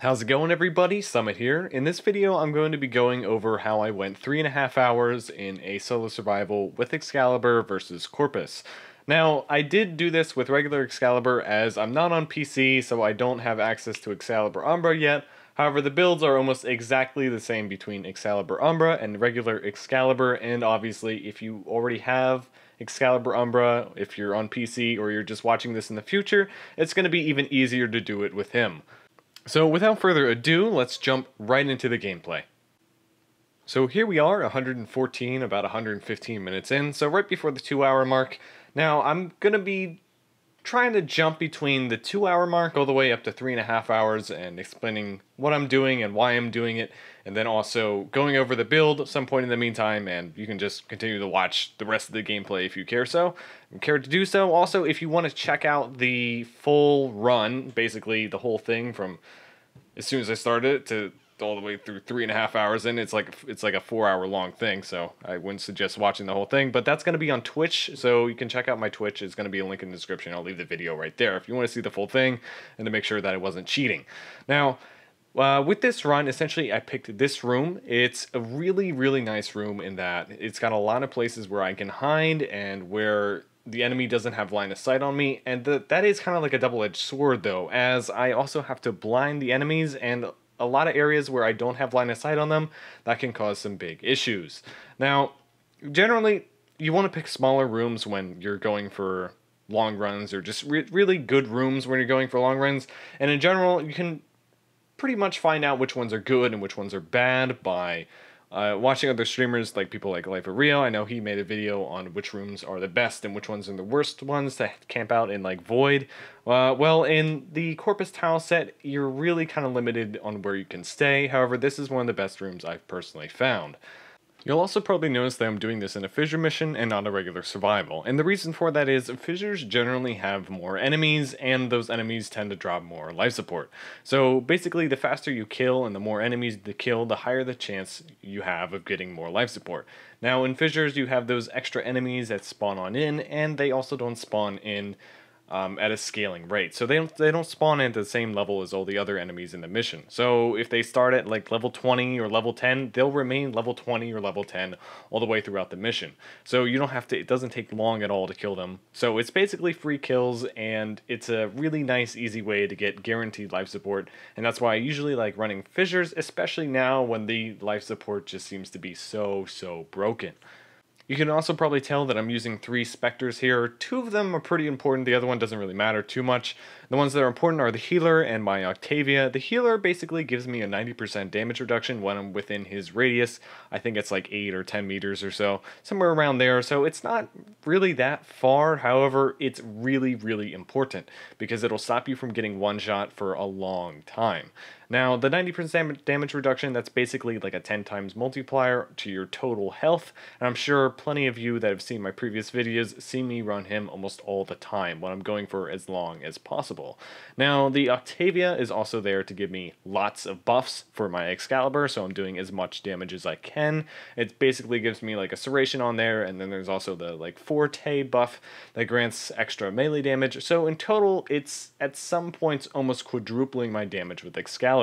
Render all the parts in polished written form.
How's it going, everybody? Summit here. In this video, I'm going to be going over how I went 3.5 hours in a solo survival with Excalibur versus Corpus. Now, I did do this with regular Excalibur as I'm not on PC, so I don't have access to Excalibur Umbra yet. However, the builds are almost exactly the same between Excalibur Umbra and regular Excalibur, and obviously, if you already have Excalibur Umbra, if you're on PC or you're just watching this in the future, it's going to be even easier to do it with him. So without further ado, let's jump right into the gameplay. So here we are, 114, about 115 minutes in, so right before the 2-hour mark. Now I'm going to be trying to jump between the 2-hour mark all the way up to 3.5 hours and explaining what I'm doing and why I'm doing it, and then also going over the build at some point in the meantime, and you can just continue to watch the rest of the gameplay if you care to do so. Also, if you want to check out the full run, basically the whole thing from as soon as I started it to all the way through 3.5 hours in, it's like a 4-hour long thing, so I wouldn't suggest watching the whole thing, but that's going to be on Twitch, so you can check out my Twitch. It's going to be a link in the description. I'll leave the video right there if you want to see the full thing and to make sure that it wasn't cheating. Now, with this run, essentially I picked this room. It's a really, really nice room in that it's got a lot of places where I can hide and where the enemy doesn't have line of sight on me, and that is kind of like a double-edged sword though, as I also have to blind the enemies, and a lot of areas where I don't have line of sight on them, that can cause some big issues. Now, generally, you want to pick smaller rooms when you're going for long runs, or just really good rooms when you're going for long runs, and in general, you can pretty much find out which ones are good and which ones are bad by watching other streamers, like people like Life of Rio. I know he made a video on which rooms are the best and which ones are the worst ones to camp out in, like Void. Well, in the Corpus tile set, you're really kind of limited on where you can stay. However, this is one of the best rooms I've personally found. You'll also probably notice that I'm doing this in a fissure mission and not a regular survival, and the reason for that is fissures generally have more enemies, and those enemies tend to drop more life support. So basically, the faster you kill and the more enemies you kill, the higher the chance you have of getting more life support. Now in fissures, you have those extra enemies that spawn on in, and they also don't spawn in at a scaling rate. So they don't spawn in at the same level as all the other enemies in the mission. So if they start at like level 20 or level 10, they'll remain level 20 or level 10 all the way throughout the mission. So you don't have to, it doesn't take long at all to kill them. So it's basically free kills, and it's a really nice, easy way to get guaranteed life support. And that's why I usually like running fissures, especially now when the life support just seems to be so broken. You can also probably tell that I'm using 3 Spectres here. 2 of them are pretty important, the other one doesn't really matter too much. The ones that are important are the Healer and my Octavia. The Healer basically gives me a 90% damage reduction when I'm within his radius. I think it's like 8 or 10 meters or so, somewhere around there, so it's not really that far. However, it's really important because it'll stop you from getting one-shot for a long time. Now, the 90% damage reduction, that's basically like a 10 times multiplier to your total health, and I'm sure plenty of you that have seen my previous videos see me run him almost all the time when I'm going for as long as possible. Now, the Octavia is also there to give me lots of buffs for my Excalibur, so I'm doing as much damage as I can. It basically gives me like a Serration on there, and then there's also the like Forte buff that grants extra melee damage, so in total, it's at some points almost quadrupling my damage with Excalibur.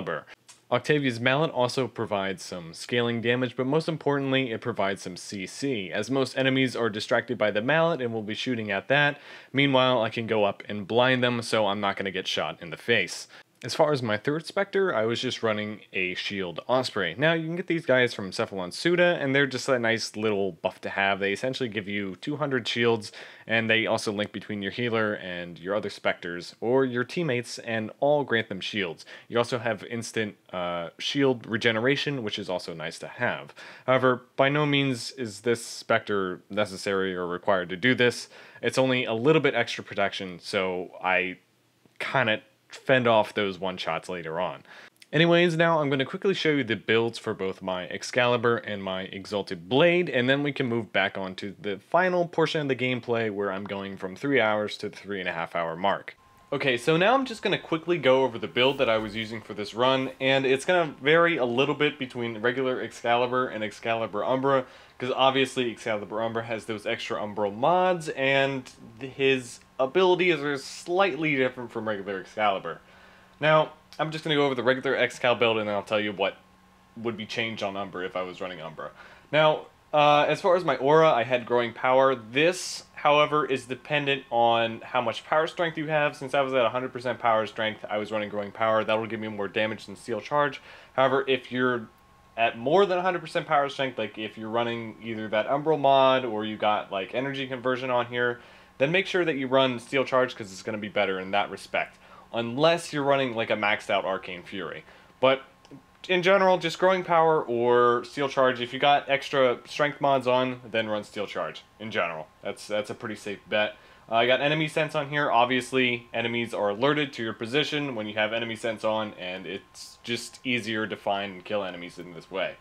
Octavia's Mallet also provides some scaling damage, but most importantly, it provides some CC, as most enemies are distracted by the Mallet and will be shooting at that. Meanwhile, I can go up and blind them, so I'm not going to get shot in the face. As far as my third Spectre, I was just running a Shield Osprey. Now, you can get these guys from Cephalon Suda, and they're just a nice little buff to have. They essentially give you 200 shields, and they also link between your healer and your other Spectres, or your teammates, and all grant them shields. You also have instant shield regeneration, which is also nice to have. However, by no means is this Spectre necessary or required to do this. It's only a little bit extra protection, so I kind of fend off those one-shots later on. Anyways, now I'm going to quickly show you the builds for both my Excalibur and my Exalted Blade, and then we can move back on to the final portion of the gameplay where I'm going from 3 hours to the 3.5 hour mark. Okay, so now I'm just going to quickly go over the build that I was using for this run, and it's going to vary a little bit between regular Excalibur and Excalibur Umbra, because obviously Excalibur Umbra has those extra Umbral mods, and his abilities are slightly different from regular Excalibur. Now, I'm just going to go over the regular Excal build, and then I'll tell you what would be changed on Umbra if I was running Umbra. Now, as far as my aura, I had growing power. This, however, is dependent on how much power strength you have. Since I was at 100% power strength, I was running growing power. That will give me more damage than steel charge. However, if you're at more than 100% power strength, like if you're running either that Umbral mod or you got like energy conversion on here, then make sure that you run steel charge because it's going to be better in that respect. Unless you're running like a maxed out Arcane Fury. But in general, just growing power or steel charge. If you got extra strength mods on, then run steel charge. In general, that's a pretty safe bet. I got enemy sense on here. Obviously, enemies are alerted to your position when you have enemy sense on, and it's just easier to find and kill enemies in this way.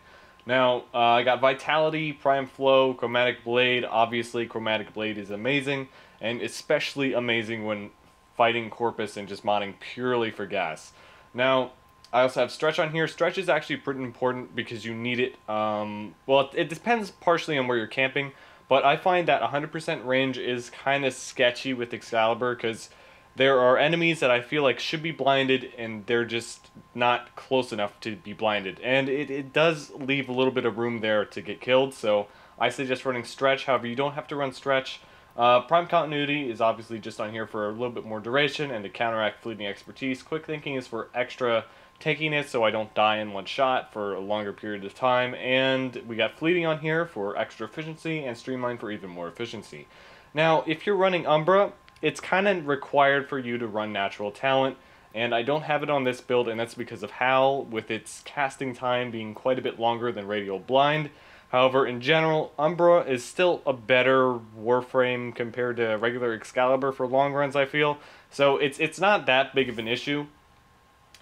Now, I got Vitality, Prime Flow, Chromatic Blade. Obviously, Chromatic Blade is amazing, and especially amazing when fighting Corpus and just modding purely for gas. Now, I also have Stretch on here. Stretch is actually pretty important because you need it. Well, it depends partially on where you're camping, but I find that 100% range is kind of sketchy with Excalibur because there are enemies that I feel like should be blinded and they're just not close enough to be blinded. And it does leave a little bit of room there to get killed, so I suggest running Stretch. However, you don't have to run Stretch. Prime Continuity is obviously just on here for a little bit more duration and to counteract Fleeting Expertise. Quick Thinking is for extra tankiness so I don't die in one shot for a longer period of time. And we got Fleeting on here for extra efficiency and Streamline for even more efficiency. Now, if you're running Umbra, it's kind of required for you to run Natural Talent, and I don't have it on this build, and that's because of Howl, with its casting time being quite a bit longer than Radial Blind. However, in general, Umbra is still a better Warframe compared to regular Excalibur for long runs, I feel. So it's not that big of an issue,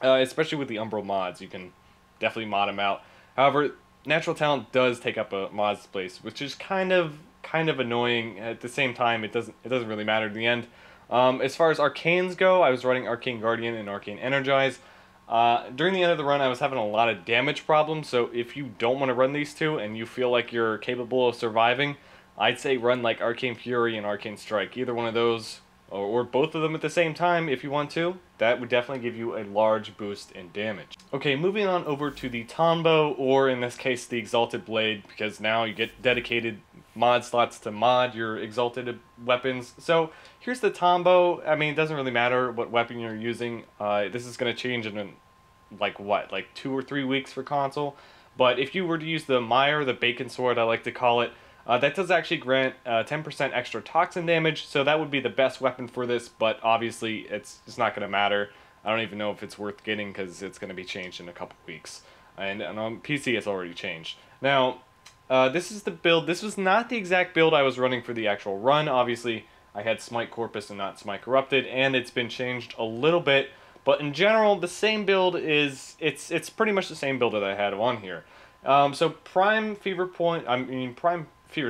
especially with the Umbral mods. You can definitely mod them out. However, Natural Talent does take up a mod's place, which is kind of annoying. At the same time, it doesn't really matter in the end. As far as Arcanes go, I was running Arcane Guardian and Arcane Energize. During the end of the run, I was having a lot of damage problems, so if you don't want to run these two and you feel like you're capable of surviving, I'd say run like Arcane Fury and Arcane Strike. Either one of those, or both of them at the same time if you want to. That would definitely give you a large boost in damage. Okay, moving on over to the TONBO, or in this case the Exalted Blade, because now you get dedicated mod slots to mod your Exalted weapons. So here's the TONBO. I mean, it doesn't really matter what weapon you're using. This is going to change in like 2 or 3 weeks for console. But if you were to use the Mire, the Bacon Sword I like to call it, that does actually grant 10% extra toxin damage, so that would be the best weapon for this, but obviously it's not going to matter. I don't even know if it's worth getting because it's going to be changed in a couple weeks. And on PC it's already changed. Now, this is the build. This was not the exact build I was running for the actual run. Obviously, I had Smite Corpus and not Smite Corrupted, and it's been changed a little bit. But in general, the same build is... It's pretty much the same build that I had on here. So Prime Fever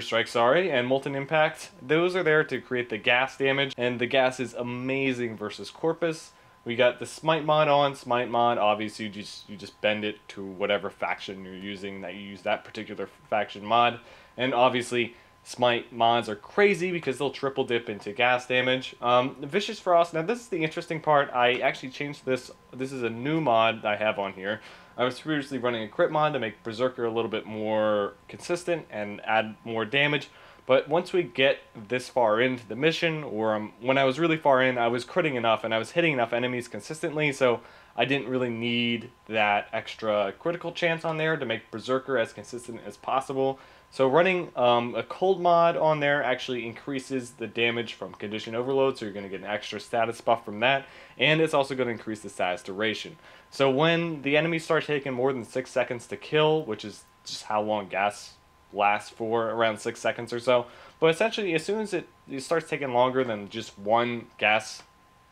Strike, sorry, and Molten Impact, those are there to create the gas damage, and the gas is amazing versus Corpus. We got the Smite mod on. Smite mod, obviously you just bend it to whatever faction you're using, that you use that particular faction mod. And obviously Smite mods are crazy because they'll triple dip into gas damage. Vicious Frost, now this is the interesting part. I actually changed this. This is a new mod I have on here. I was previously running a crit mod to make Berserker a little bit more consistent and add more damage. But once we get this far into the mission, or when I was really far in, I was critting enough and I was hitting enough enemies consistently, so I didn't really need that extra critical chance on there to make Berserker as consistent as possible. So running a cold mod on there actually increases the damage from Condition Overload, so you're going to get an extra status buff from that, and it's also going to increase the status duration. So when the enemies start taking more than 6 seconds to kill, which is just how long gas lasts for, around 6 seconds or so, but essentially as soon as it starts taking longer than just one gas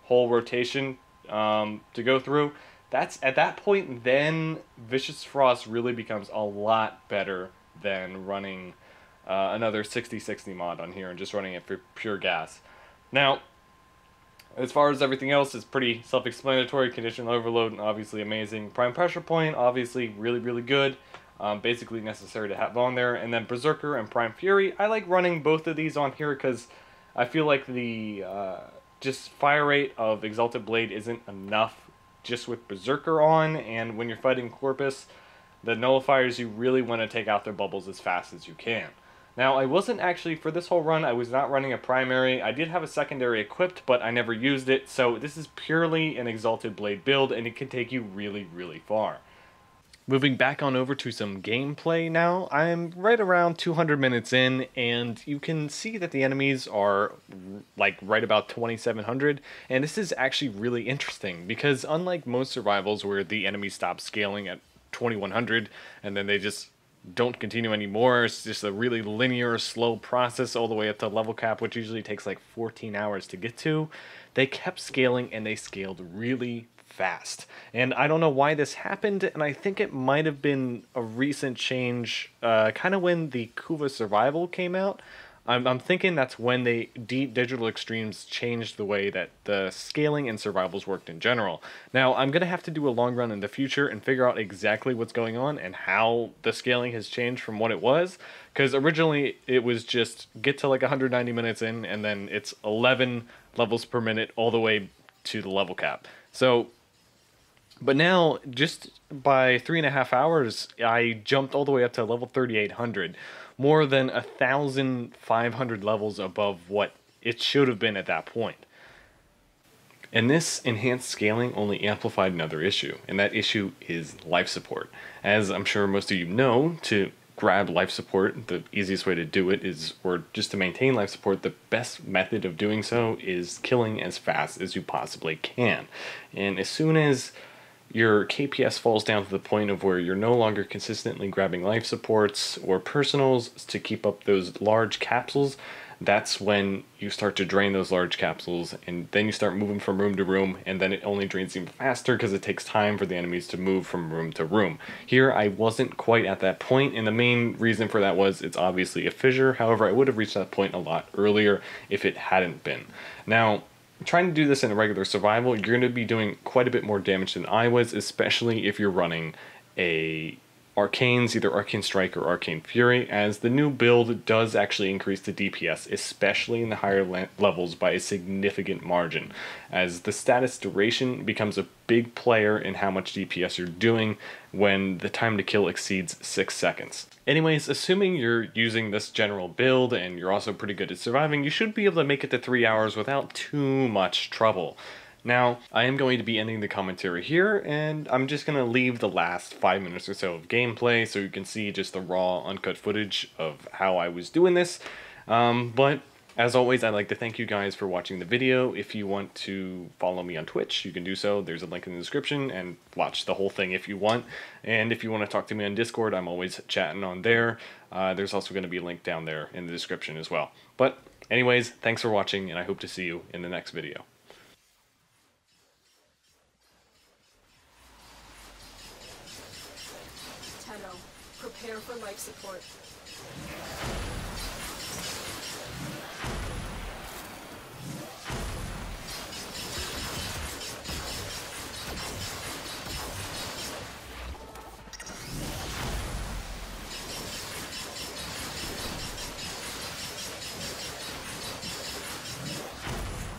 whole rotation to go through, at that point then Vicious Frost really becomes a lot better than running another 60/60 mod on here and just running it for pure gas. Now, as far as everything else, it's pretty self-explanatory. Condition Overload, obviously amazing. Prime Pressure Point, obviously really good. Basically necessary to have on there. And then Berserker and Prime Fury, I like running both of these on here because I feel like the just fire rate of Exalted Blade isn't enough just with Berserker on, and when you're fighting Corpus, the nullifiers, you really want to take out their bubbles as fast as you can. Now, I wasn't actually, for this whole run, I was not running a primary. I did have a secondary equipped, but I never used it, so this is purely an Exalted Blade build, and it can take you really, really far. Moving back on over to some gameplay now, I'm right around 200 minutes in, and you can see that the enemies are like right about 2700, and this is actually really interesting, because unlike most survivals where the enemies stop scaling at 2100, and then they just don't continue anymore. It's just a really linear, slow process all the way up to level cap, which usually takes like 14 hours to get to. They kept scaling, and they scaled really fast. And I don't know why this happened, and I think it might have been a recent change, kind of when the Kuva Survival came out. I'm thinking that's when Digital Extremes changed the way that the scaling and survivals worked in general. Now, I'm going to have to do a long run in the future and figure out exactly what's going on and how the scaling has changed from what it was, because originally it was just get to like 190 minutes in, and then it's 11 levels per minute all the way to the level cap. So, but now, just by 3.5 hours, I jumped all the way up to level 3800. More than 1,500 levels above what it should have been at that point. And this enhanced scaling only amplified another issue, and that issue is life support. As I'm sure most of you know, to grab life support, the easiest way to do it is, or just to maintain life support, the best method of doing so is killing as fast as you possibly can. And as soon as your KPS falls down to the point of where you're no longer consistently grabbing life supports or personals to keep up those large capsules, that's when you start to drain those large capsules, and then you start moving from room to room, and then it only drains even faster because it takes time for the enemies to move from room to room. Here, I wasn't quite at that point, and the main reason for that was it's obviously a fissure. However, I would have reached that point a lot earlier if it hadn't been. Now, trying to do this in a regular survival, you're going to be doing quite a bit more damage than I was, especially if you're running a Arcanes, either Arcane Strike or Arcane Fury, as the new build does actually increase the DPS, especially in the higher levels, by a significant margin, as the status duration becomes a big player in how much DPS you're doing when the time to kill exceeds 6 seconds. Anyways, assuming you're using this general build and you're also pretty good at surviving, you should be able to make it to 3 hours without too much trouble. Now, I am going to be ending the commentary here, and I'm just going to leave the last 5 minutes or so of gameplay so you can see just the raw, uncut footage of how I was doing this. But as always, I'd like to thank you guys for watching the video. If you want to follow me on Twitch, you can do so. There's a link in the description, and watch the whole thing if you want. And if you want to talk to me on Discord, I'm always chatting on there. There's also going to be a link down there in the description as well. But anyways, thanks for watching, and I hope to see you in the next video. Prepare for life support.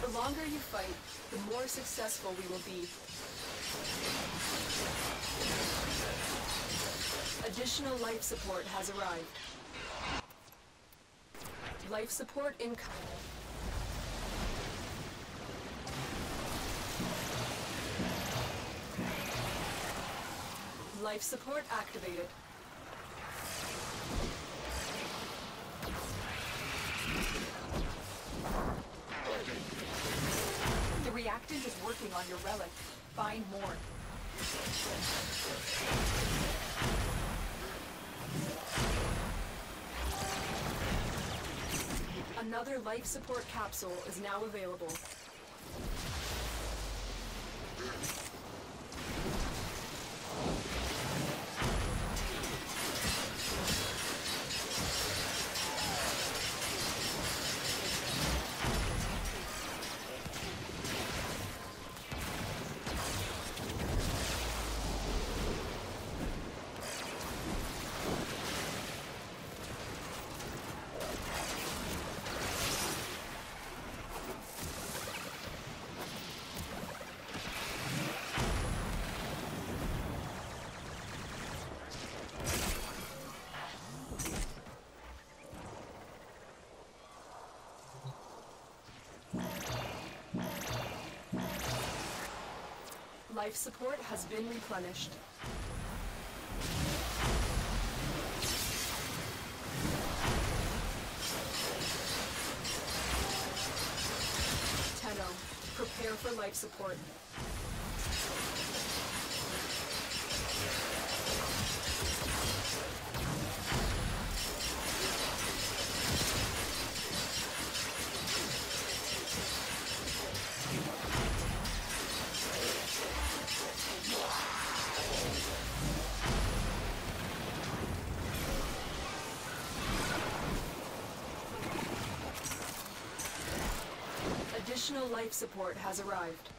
The longer you fight, the more successful we will be. Additional life support has arrived. Life support incoming. Life support activated. The reactant is working on your relic. Find more. Another life support capsule is now available. Life support has been replenished. Tenno, prepare for life support. Additional life support has arrived.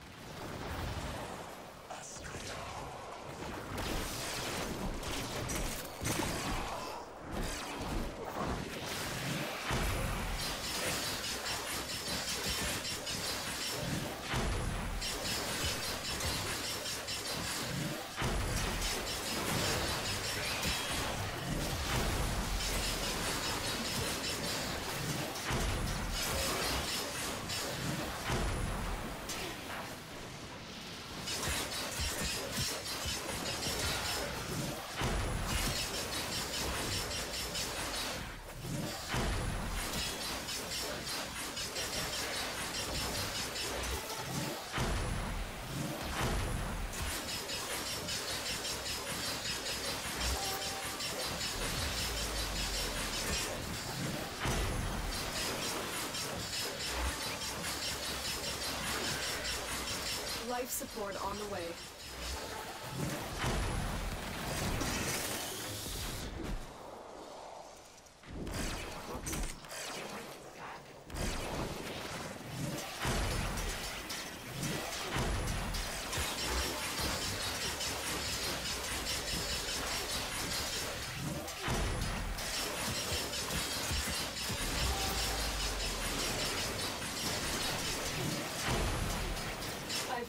Life support on the way.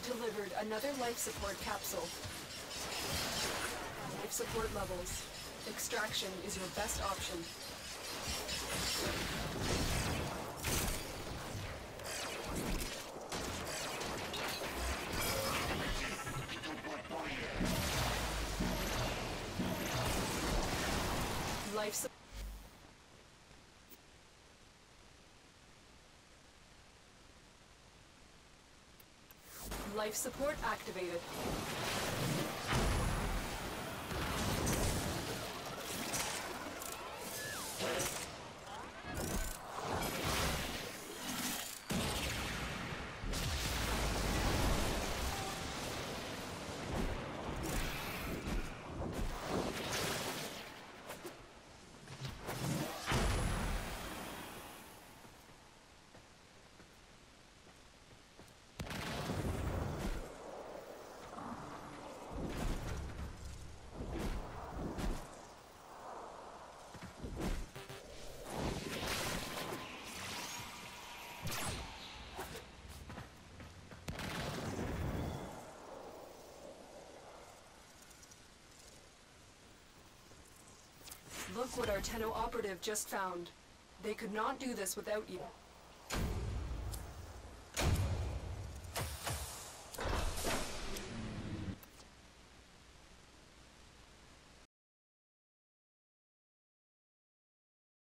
Delivered another life support capsule. Life support levels. Extraction is your best option. Life support. Life support activated. Look what our Tenno operative just found. They could not do this without you.